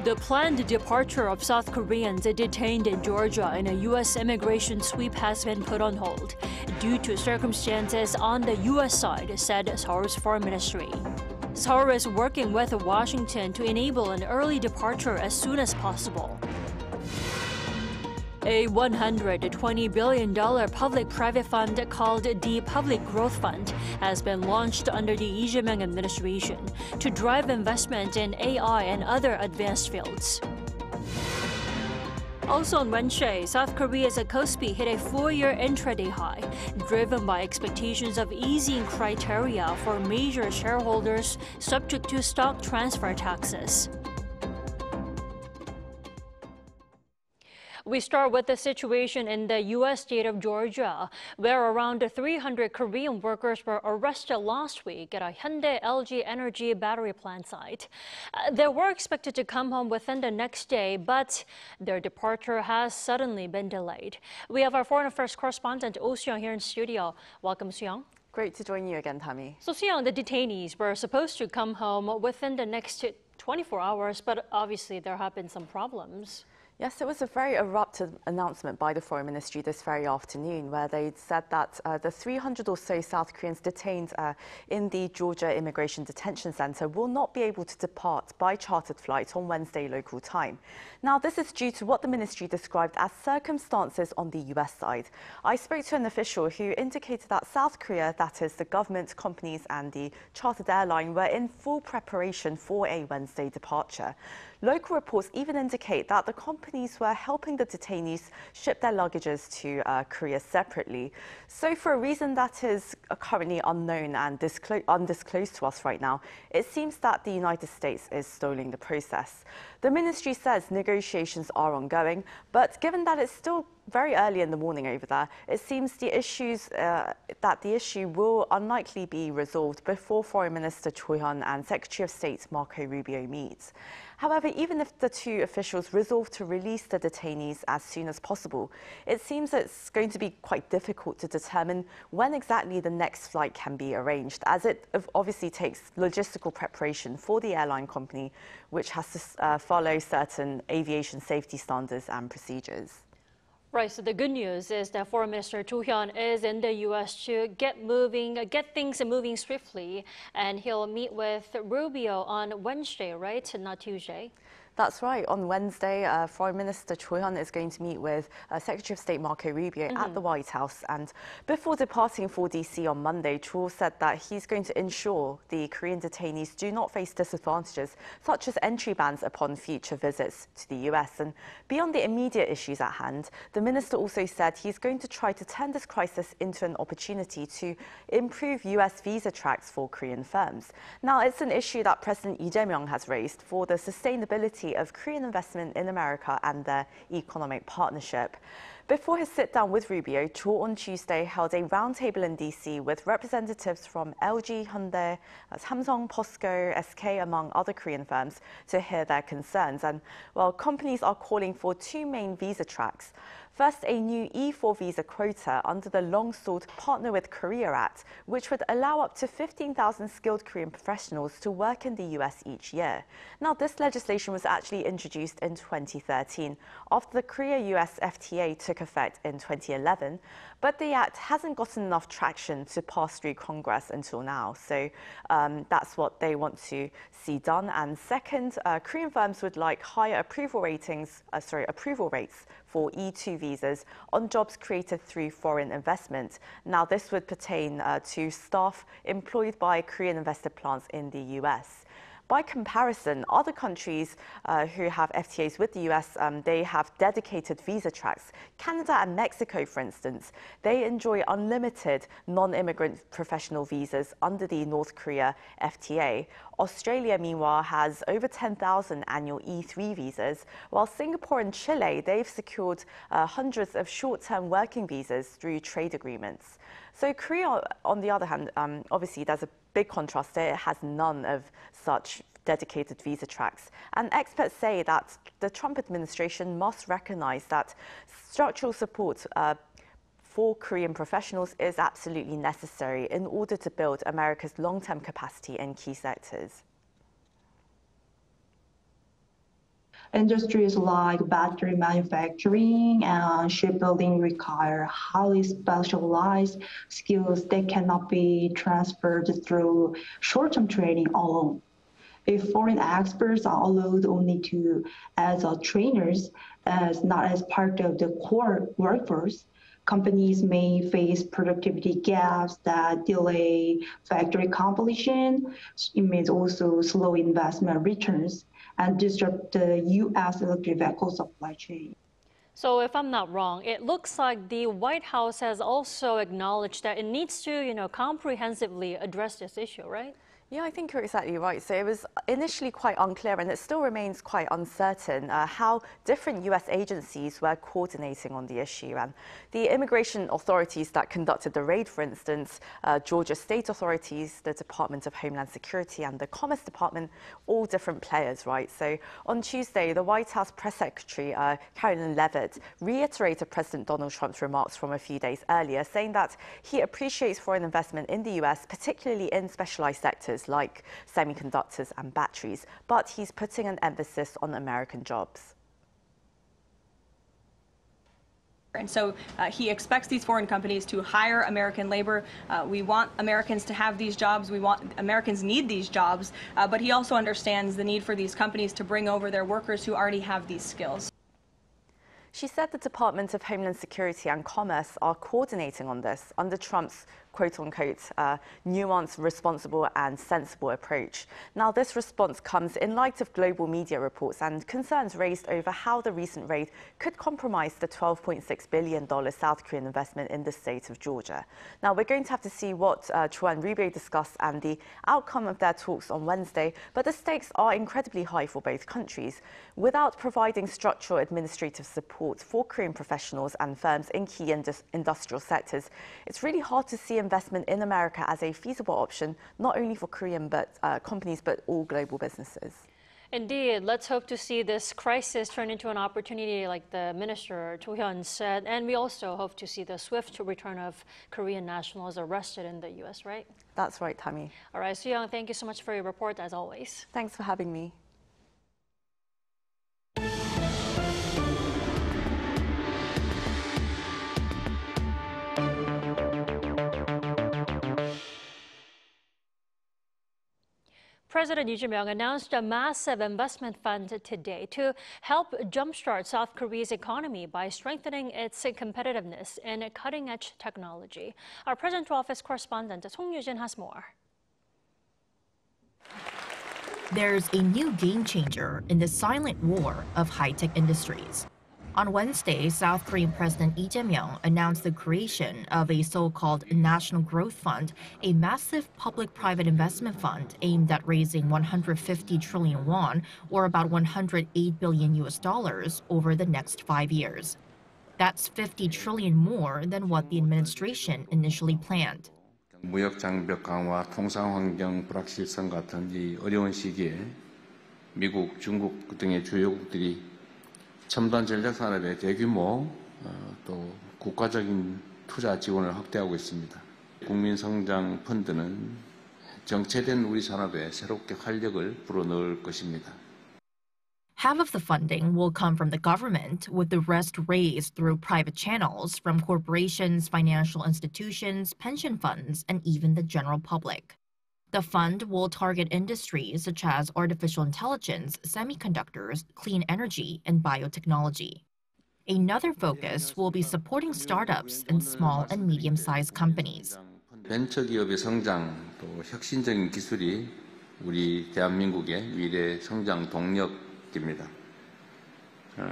The planned departure of South Koreans detained in Georgia in a U.S. immigration sweep has been put on hold due to circumstances on the U.S. side, said Seoul's foreign ministry. Seoul is working with Washington to enable an early departure as soon as possible. A $120 billion public-private fund called the Public Growth Fund has been launched under the Lee Jae-myung administration to drive investment in AI and other advanced fields. Also on Wednesday, South Korea's KOSPI hit a 4-year intraday high, driven by expectations of easing criteria for major shareholders subject to stock transfer taxes. We start with the situation in the U.S. state of Georgia, where around 300 Korean workers were arrested last week at a Hyundai LG Energy battery plant site. They were expected to come home within the next day, but their departure has suddenly been delayed. We have our foreign affairs correspondent, Oh Soo-young, here in studio. Welcome, Soo-young. Great to join you again, Tammy. So, Soo-young, the detainees were supposed to come home within the next 24 hours, but obviously there have been some problems. Yes, it was a very abrupt announcement by the Foreign Ministry this very afternoon, where they said that the 300 or so South Koreans detained in the Georgia Immigration Detention Center will not be able to depart by chartered flight on Wednesday local time. Now, this is due to what the ministry described as circumstances on the US side. I spoke to an official who indicated that South Korea, that is the government, companies and the chartered airline, were in full preparation for a Wednesday departure. Local reports even indicate that the companies were helping the detainees ship their luggages to Korea separately. So for a reason that is currently unknown and undisclosed to us right now, it seems that the United States is stalling the process. The ministry says negotiations are ongoing, but given that it's still very early in the morning over there, it seems the issue will unlikely be resolved before Foreign Minister Cho Hyun and Secretary of State Marco Rubio meet. However, even if the two officials resolve to release the detainees as soon as possible, it seems it's going to be quite difficult to determine when exactly the next flight can be arranged, as it obviously takes logistical preparation for the airline company, which has to follow certain aviation safety standards and procedures. Right, so the good news is that Foreign Minister Cho Hyun is in the U.S. to get things moving swiftly, and he'll meet with Rubio on Wednesday, right, not Tuesday? That's right. On Wednesday, Foreign Minister Cho Hyun is going to meet with Secretary of State Marco Rubio at the White House. And before departing for D.C. on Monday, Cho said that he's going to ensure the Korean detainees do not face disadvantages, such as entry bans upon future visits to the U.S. And beyond the immediate issues at hand, the minister also said he's going to try to turn this crisis into an opportunity to improve U.S. visa tracks for Korean firms. Now, it's an issue that President Lee Jae-myung has raised for the sustainability of Korean investment in America and their economic partnership. Before his sit-down with Rubio, Cho on Tuesday held a roundtable in D.C. with representatives from LG, Hyundai, Samsung, POSCO, SK, among other Korean firms, to hear their concerns. And, well, companies are calling for two main visa tracks. First, a new E4 visa quota under the long-sought Partner with Korea Act, which would allow up to 15,000 skilled Korean professionals to work in the US each year. Now, this legislation was actually introduced in 2013 after the Korea-US FTA took effect in 2011, but the act hasn't gotten enough traction to pass through Congress until now. So that's what they want to see done. And second, Korean firms would like higher approval rates for E2 visas on jobs created through foreign investment. Now, this would pertain to staff employed by Korean invested plants in the US. By comparison, other countries who have FTAs with the US, they have dedicated visa tracks. Canada and Mexico, for instance, they enjoy unlimited non-immigrant professional visas under the North Korea FTA. Australia, meanwhile, has over 10,000 annual E3 visas, while Singapore and Chile, they've secured hundreds of short-term working visas through trade agreements. So Korea, on the other hand, obviously there's a big contrast there. It has none of such dedicated visa tracks. And experts say that the Trump administration must recognize that structural support for Korean professionals is absolutely necessary in order to build America's long-term capacity in key sectors. Industries like battery manufacturing and shipbuilding require highly specialized skills that cannot be transferred through short-term training alone. If foreign experts are allowed only as trainers, as not as part of the core workforce, companies may face productivity gaps that delay factory completion. It may also slow investment returns and disrupt the U.S. electric vehicle supply chain. So if I'm not wrong, it looks like the White House has also acknowledged that it needs to, comprehensively address this issue, right? Yeah, I think you're exactly right. So it was initially quite unclear, and it still remains quite uncertain how different US agencies were coordinating on the issue. And the immigration authorities that conducted the raid, for instance, Georgia state authorities, the Department of Homeland Security and the Commerce Department, all different players, right? So on Tuesday, the White House press secretary, Carolyn Leavitt, reiterated President Donald Trump's remarks from a few days earlier, saying that he appreciates foreign investment in the US, particularly in specialized sectors like semiconductors and batteries, but he's putting an emphasis on American jobs. And so he expects these foreign companies to hire American labor. We want Americans to have these jobs. Americans need these jobs, but he also understands the need for these companies to bring over their workers who already have these skills. She said the Department of Homeland Security and Commerce are coordinating on this under Trump's quote-unquote nuanced, responsible and sensible approach. Now, this response comes in light of global media reports and concerns raised over how the recent raid could compromise the $12.6 billion South Korean investment in the state of Georgia. Now, we're going to have to see what Cho and Rubio discuss and the outcome of their talks on Wednesday, but the stakes are incredibly high for both countries. Without providing structural administrative support for Korean professionals and firms in key industrial sectors, it's really hard to see investment in America as a feasible option, not only for Korean companies, but all global businesses. Indeed, let's hope to see this crisis turn into an opportunity, like the Minister Cho Hyun said, and we also hope to see the swift return of Korean nationals arrested in the U.S., right? That's right, Tammy. All right, Soo-young, thank you so much for your report, as always. Thanks for having me. President Lee Jae-myung announced a massive investment fund today to help jumpstart South Korea's economy by strengthening its competitiveness in cutting-edge technology. Our Presidential Office correspondent Song Yu-jin has more. There's a new game changer in the silent war of high-tech industries. On Wednesday, South Korean President Lee Jae-myung announced the creation of a so-called National Growth Fund, a massive public-private investment fund aimed at raising 150 trillion won, or about $108 billion over the next 5 years. That's 50 trillion more than what the administration initially planned. 무역 장벽 강화, 통상 환경 불확실성 같은 이 어려운 시기에 미국, 중국 등의 주요국들이 첨단 전략 산업의 대규모 또 국가적인 투자 지원을 확대하고 있습니다. 국민 성장 펀드는 정체된 우리 산업에 새롭게 활력을 불어넣을 것입니다. Half of the funding will come from the government, with the rest raised through private channels from corporations, financial institutions, pension funds, and even the general public. The fund will target industries such as artificial intelligence, semiconductors, clean energy, and biotechnology. Another focus will be supporting startups and small and medium-sized companies. 벤처 기업의 성장, 또 혁신적인 기술이 우리 대한민국의 미래 성장 동력입니다.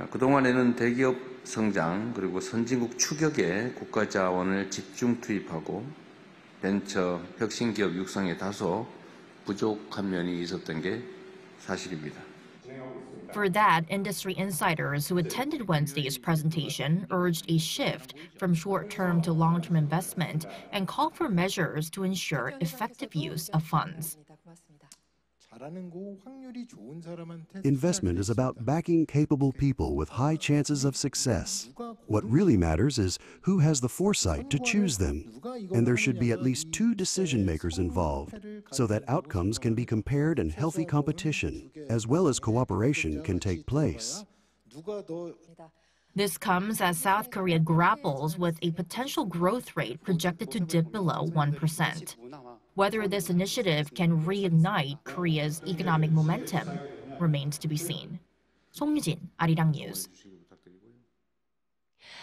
그동안에는 대기업 성장 그리고 선진국 추격에 국가 자원을 집중 투입하고 벤처 혁신 기업 육성에 다소 부족한 면이 있었던 게 사실입니다. For that, industry insiders who attended Wednesday's presentation urged a shift from short-term to long-term investment and called for measures to ensure effective use of funds. Investment is about backing capable people with high chances of success. What really matters is who has the foresight to choose them. And there should be at least 2 decision makers involved, so that outcomes can be compared and healthy competition, as well as cooperation, can take place. This comes as South Korea grapples with a potential growth rate projected to dip below 1%. Whether this initiative can reignite Korea's economic momentum remains to be seen. 송유진, Arirang News.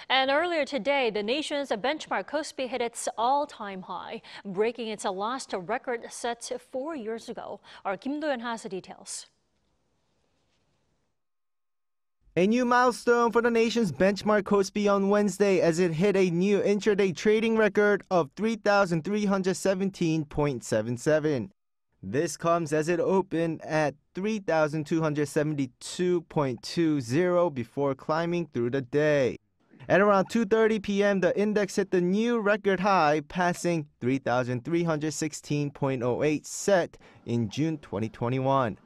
And earlier today, the nation's benchmark KOSPI hit its all-time high, breaking its last record set 4 years ago. Our Kim Do-yeon has the details. A new milestone for the nation's benchmark KOSPI on Wednesday as it hit a new intraday trading record of 3,317.77. This comes as it opened at 3,272.20 before climbing through the day. At around 2:30 p.m., the index hit the new record high, passing 3,316.08 set in June 2021.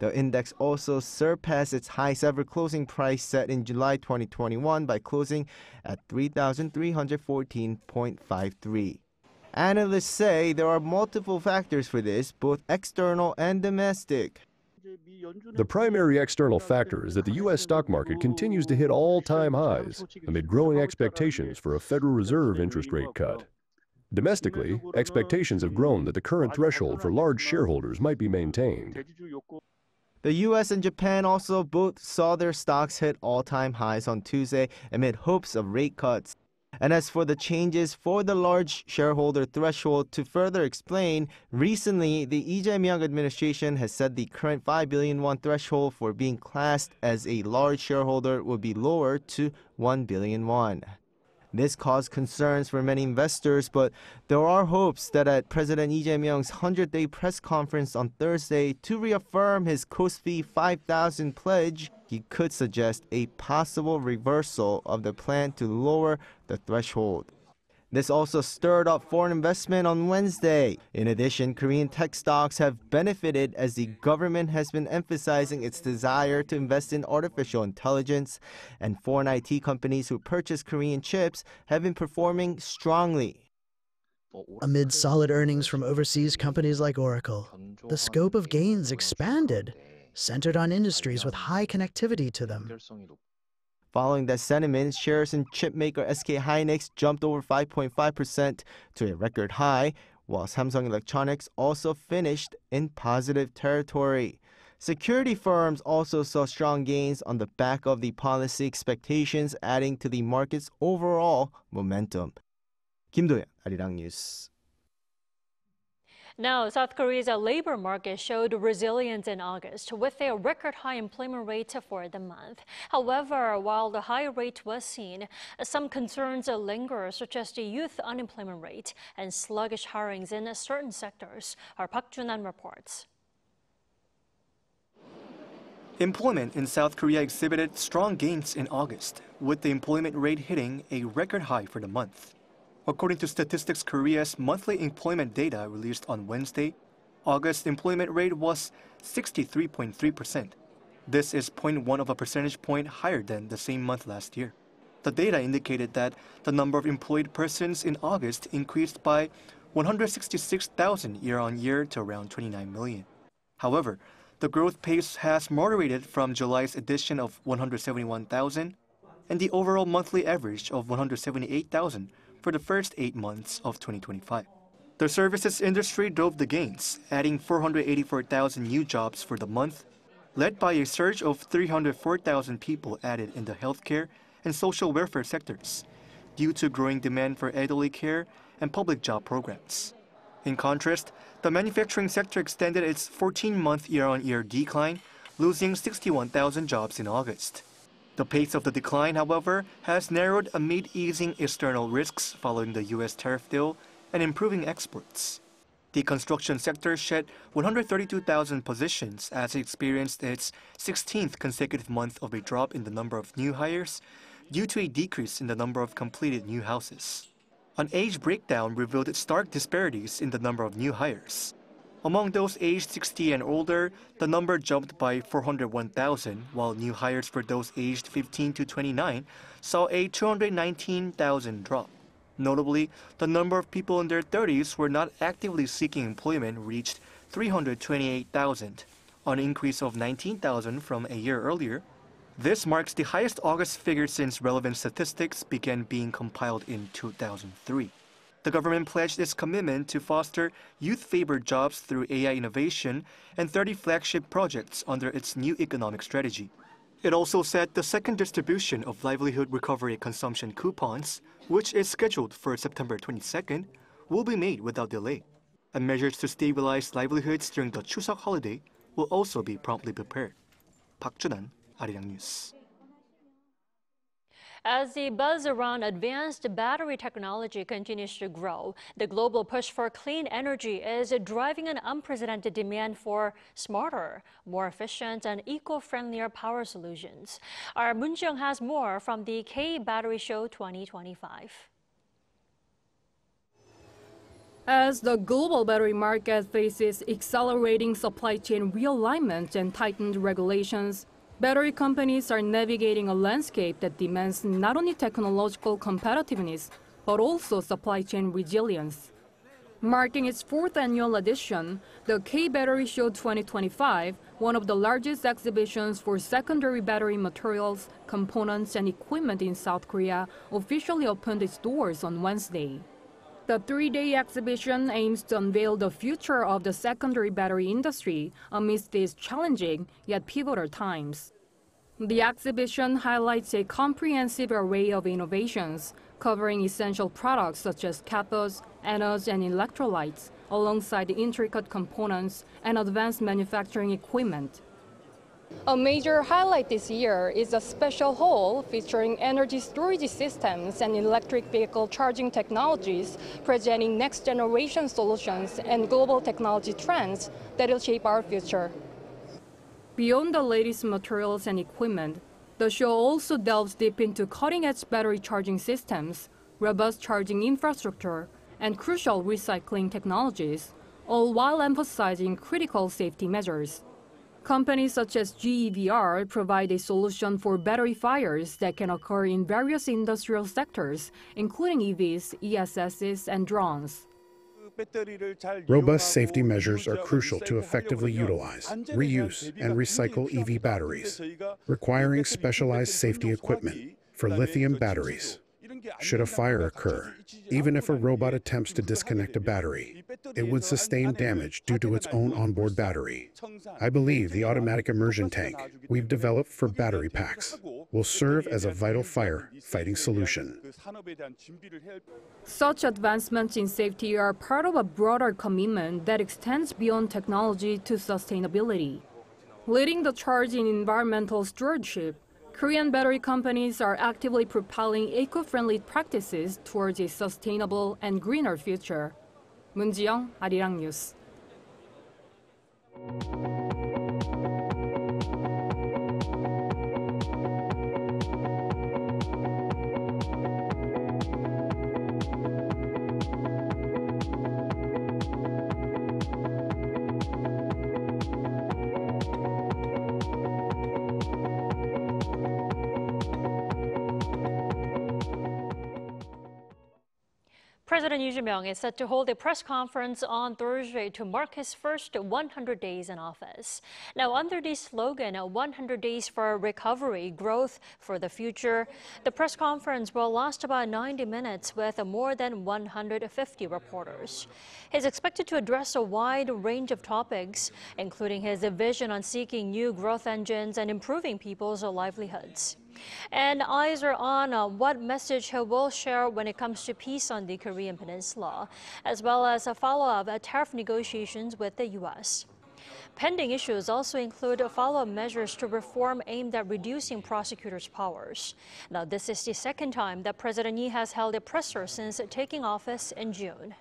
The index also surpassed its highest ever closing price set in July 2021 by closing at 3,314.53. Analysts say there are multiple factors for this, both external and domestic. The primary external factor is that the U.S. stock market continues to hit all-time highs amid growing expectations for a Federal Reserve interest rate cut. Domestically, expectations have grown that the current threshold for large shareholders might be maintained. The U.S. and Japan also both saw their stocks hit all-time highs on Tuesday amid hopes of rate cuts. And as for the changes for the large shareholder threshold, to further explain, recently the Lee Jae-myung administration has said the current 5 billion won threshold for being classed as a large shareholder will be lowered to 1 billion won. This caused concerns for many investors, but there are hopes that at President Lee Jae-myung's 100-day press conference on Thursday to reaffirm his KOSPI 5,000 pledge, he could suggest a possible reversal of the plan to lower the threshold. This also stirred up foreign investment on Wednesday. In addition, Korean tech stocks have benefited as the government has been emphasizing its desire to invest in artificial intelligence, and foreign IT companies who purchase Korean chips have been performing strongly. Amid solid earnings from overseas companies like Oracle, the scope of gains expanded, centered on industries with high connectivity to them. Following that sentiment, shares in chipmaker SK Hynix jumped over 5.5% to a record high, while Samsung Electronics also finished in positive territory. Security firms also saw strong gains on the back of the policy expectations, adding to the market's overall momentum. Kim Do-yeon, Arirang News. Now, South Korea's labor market showed resilience in August with a record high employment rate for the month. However, while the high rate was seen, some concerns linger, such as the youth unemployment rate and sluggish hirings in certain sectors. Our Park Jun-an reports. Employment in South Korea exhibited strong gains in August, with the employment rate hitting a record high for the month. According to Statistics Korea's monthly employment data released on Wednesday, August employment rate was 63.3%. This is 0.1 of a percentage point higher than the same month last year. The data indicated that the number of employed persons in August increased by 166,000 year-on-year to around 29 million. However, the growth pace has moderated from July's addition of 171,000 and the overall monthly average of 178,000 for the first 8 months of 2025. The services industry drove the gains, adding 484,000 new jobs for the month, led by a surge of 304,000 people added in the healthcare and social welfare sectors, due to growing demand for elderly care and public job programs. In contrast, the manufacturing sector extended its 14-month year-on-year decline, losing 61,000 jobs in August. The pace of the decline, however, has narrowed amid easing external risks following the U.S. tariff deal and improving exports. The construction sector shed 132,000 positions as it experienced its 16th consecutive month of a drop in the number of new hires due to a decrease in the number of completed new houses. An age breakdown revealed stark disparities in the number of new hires. Among those aged 60 and older, the number jumped by 401,000, while new hires for those aged 15 to 29 saw a 219,000 drop. Notably, the number of people in their 30s who were not actively seeking employment reached 328,000, an increase of 19,000 from a year earlier. This marks the highest August figure since relevant statistics began being compiled in 2003. The government pledged its commitment to foster youth-favored jobs through AI innovation and 30 flagship projects under its new economic strategy. It also said the second distribution of livelihood recovery consumption coupons, which is scheduled for September 22nd, will be made without delay. And measures to stabilize livelihoods during the Chuseok holiday will also be promptly prepared. Park Junan, Arirang News. As the buzz around advanced battery technology continues to grow, the global push for clean energy is driving an unprecedented demand for smarter, more efficient, and eco-friendlier power solutions. Our Moon Jeong has more from the K Battery Show 2025. As the global battery market faces accelerating supply chain realignment and tightened regulations, battery companies are navigating a landscape that demands not only technological competitiveness, but also supply chain resilience. Marking its fourth annual edition, the K Battery Show 2025, one of the largest exhibitions for secondary battery materials, components, and equipment in South Korea, officially opened its doors on Wednesday. The three-day exhibition aims to unveil the future of the secondary battery industry amidst these challenging yet pivotal times. The exhibition highlights a comprehensive array of innovations, covering essential products such as cathodes, anodes, and electrolytes, alongside intricate components and advanced manufacturing equipment. A major highlight this year is a special hall featuring energy storage systems and electric vehicle charging technologies, presenting next-generation solutions and global technology trends that will shape our future. Beyond the latest materials and equipment, the show also delves deep into cutting-edge battery charging systems, robust charging infrastructure, and crucial recycling technologies, all while emphasizing critical safety measures. Companies such as GEVR provide a solution for battery fires that can occur in various industrial sectors, including EVs, ESSs, and drones. Robust safety measures are crucial to effectively utilize, reuse, and recycle EV batteries, requiring specialized safety equipment for lithium batteries. Should a fire occur, even if a robot attempts to disconnect a battery, it would sustain damage due to its own onboard battery. I believe the automatic immersion tank we've developed for battery packs will serve as a vital fire-fighting solution. Such advancements in safety are part of a broader commitment that extends beyond technology to sustainability. Leading the charge in environmental stewardship, Korean battery companies are actively propelling eco-friendly practices towards a sustainable and greener future. Moon Jeong, Arirang News. President Lee Jae-myung is set to hold a press conference on Thursday to mark his first 100 days in office. Now, under the slogan, 100 Days for Recovery, Growth for the Future, the press conference will last about 90 minutes with more than 150 reporters. He's expected to address a wide range of topics, including his vision on seeking new growth engines and improving people's livelihoods. And eyes are on what message he will share when it comes to peace on the Korean Peninsula, as well as a follow-up tariff negotiations with the U.S. Pending issues also include follow-up measures to reform aimed at reducing prosecutors' powers. Now, this is the second time that President Lee has held a presser since taking office in June.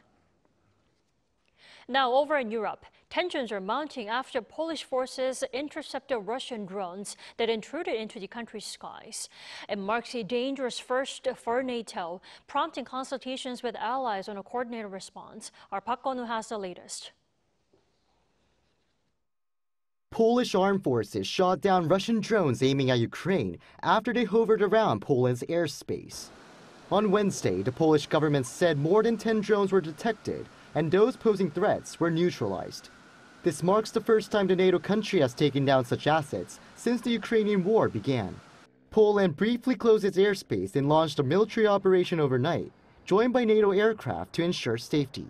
Now, over in Europe, tensions are mounting after Polish forces intercepted Russian drones that intruded into the country's skies. It marks a dangerous first for NATO, prompting consultations with allies on a coordinated response. Our Park Gon-woo has the latest. Polish armed forces shot down Russian drones aiming at Ukraine after they hovered around Poland's airspace. On Wednesday, the Polish government said more than 10 drones were detected and those posing threats were neutralized. This marks the first time the NATO country has taken down such assets since the Ukrainian war began. Poland briefly closed its airspace and launched a military operation overnight, joined by NATO aircraft to ensure safety.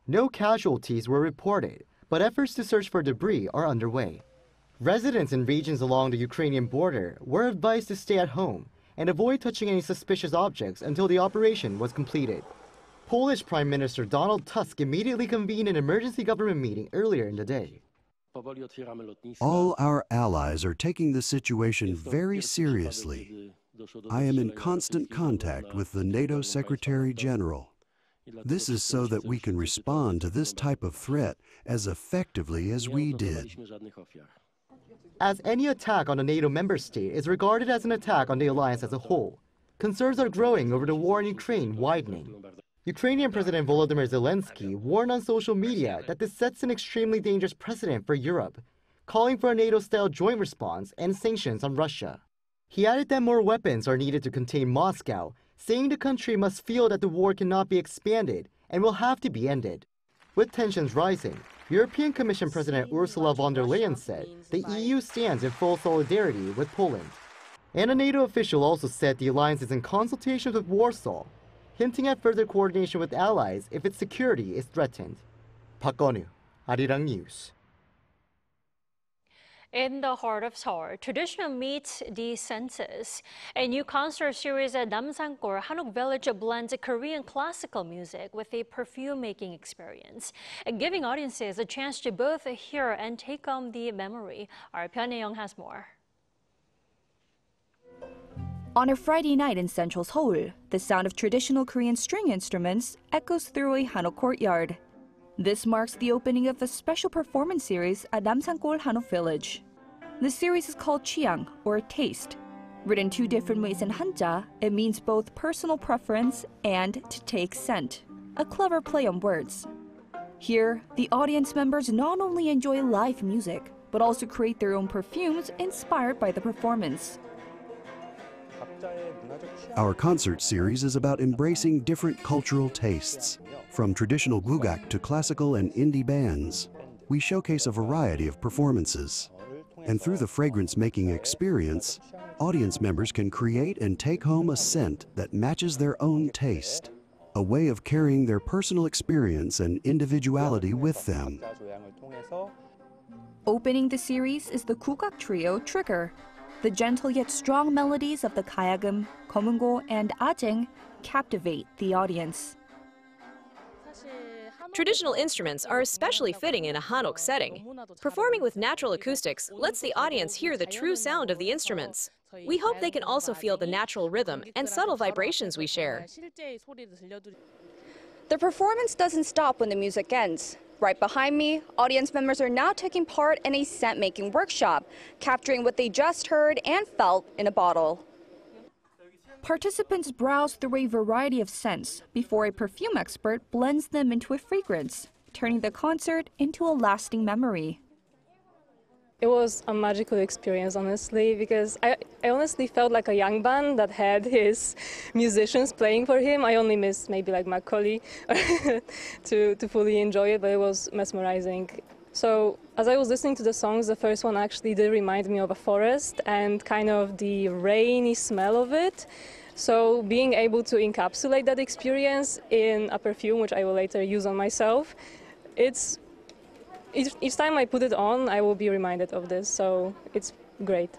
No casualties were reported, but efforts to search for debris are underway. Residents in regions along the Ukrainian border were advised to stay at home and avoid touching any suspicious objects until the operation was completed. Polish Prime Minister Donald Tusk immediately convened an emergency government meeting earlier in the day. All our allies are taking the situation very seriously. I am in constant contact with the NATO Secretary General. This is so that we can respond to this type of threat as effectively as we did. As any attack on a NATO member state is regarded as an attack on the alliance as a whole, concerns are growing over the war in Ukraine widening. Ukrainian President Volodymyr Zelensky warned on social media that this sets an extremely dangerous precedent for Europe, calling for a NATO-style joint response and sanctions on Russia. He added that more weapons are needed to contain Moscow, saying the country must feel that the war cannot be expanded and will have to be ended. With tensions rising, European Commission President Ursula von der Leyen said the EU stands in full solidarity with Poland. And a NATO official also said the alliance is in consultations with Warsaw, hinting at further coordination with allies if its security is threatened. Park Gonu, Arirang News. In the heart of Seoul, tradition meets the senses. A new concert series at Namsangol Hanok Village blends Korean classical music with a perfume-making experience, giving audiences a chance to both hear and take on the memory. Our Pyongyang has more. On a Friday night in central Seoul, the sound of traditional Korean string instruments echoes through a Hanok courtyard. This marks the opening of a special performance series at Namsangol Hanok Village. The series is called Chiang, or Taste. Written two different ways in Hanja, it means both personal preference and to take scent, a clever play on words. Here, the audience members not only enjoy live music, but also create their own perfumes inspired by the performance. Our concert series is about embracing different cultural tastes. From traditional gugak to classical and indie bands, we showcase a variety of performances. And through the fragrance-making experience, audience members can create and take home a scent that matches their own taste, a way of carrying their personal experience and individuality with them. Opening the series is the gugak trio Trigger. The gentle yet strong melodies of the kayagum, komungo, and ajeng captivate the audience. Traditional instruments are especially fitting in a Hanok setting. Performing with natural acoustics lets the audience hear the true sound of the instruments. We hope they can also feel the natural rhythm and subtle vibrations we share. The performance doesn't stop when the music ends. Right behind me, audience members are now taking part in a scent-making workshop, capturing what they just heard and felt in a bottle. Participants browse through a variety of scents before a perfume expert blends them into a fragrance, turning the concert into a lasting memory. It was a magical experience, honestly, because I honestly felt like a young band that had his musicians playing for him. I only missed maybe like Macaulay to fully enjoy it, but it was mesmerizing. So as I was listening to the songs, the first one actually did remind me of a forest and kind of the rainy smell of it. So being able to encapsulate that experience in a perfume, which I will later use on myself, each time I put it on, I will be reminded of this, so it's great.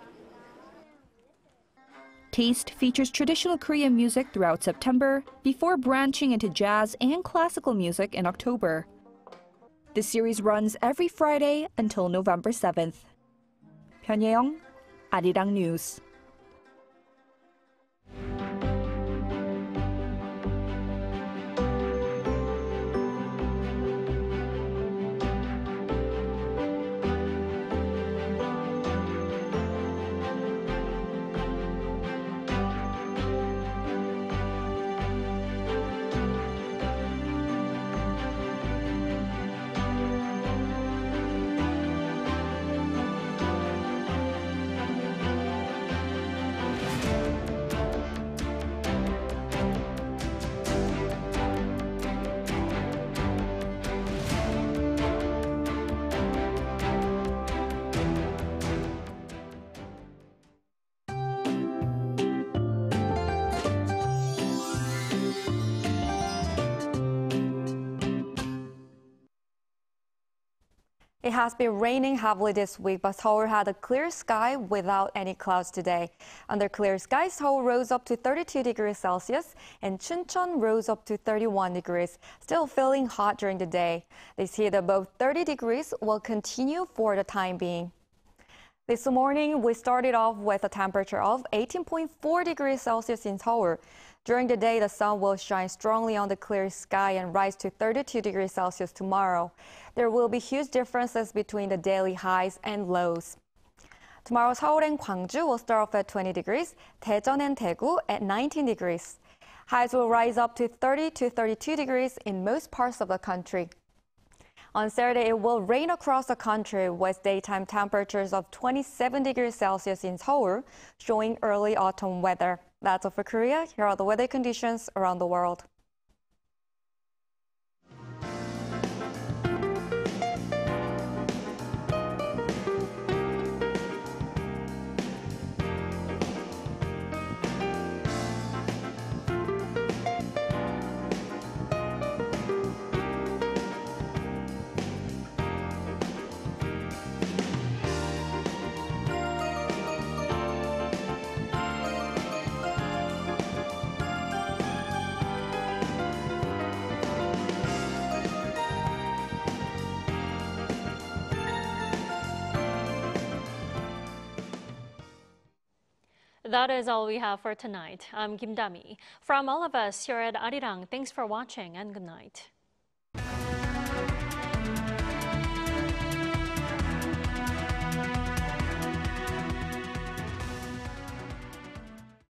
Taste features traditional Korean music throughout September before branching into jazz and classical music in October. The series runs every Friday until November 7th. Pyongyang, Arirang News. It has been raining heavily this week, but Seoul had a clear sky without any clouds today. Under clear skies, Seoul rose up to 32 degrees Celsius and Chuncheon rose up to 31 degrees, still feeling hot during the day. This heat above 30 degrees will continue for the time being. This morning, we started off with a temperature of 18.4 degrees Celsius in Seoul. During the day, the sun will shine strongly on the clear sky and rise to 32 degrees Celsius tomorrow. There will be huge differences between the daily highs and lows. Tomorrow, Seoul and Gwangju will start off at 20 degrees, Daejeon and Daegu at 19 degrees. Highs will rise up to 30 to 32 degrees in most parts of the country. On Saturday, it will rain across the country with daytime temperatures of 27 degrees Celsius in Seoul, showing early autumn weather. That's all for Korea. Here are the weather conditions around the world. That is all we have for tonight. I'm Kim Dami. From all of us here at Arirang, thanks for watching and good night.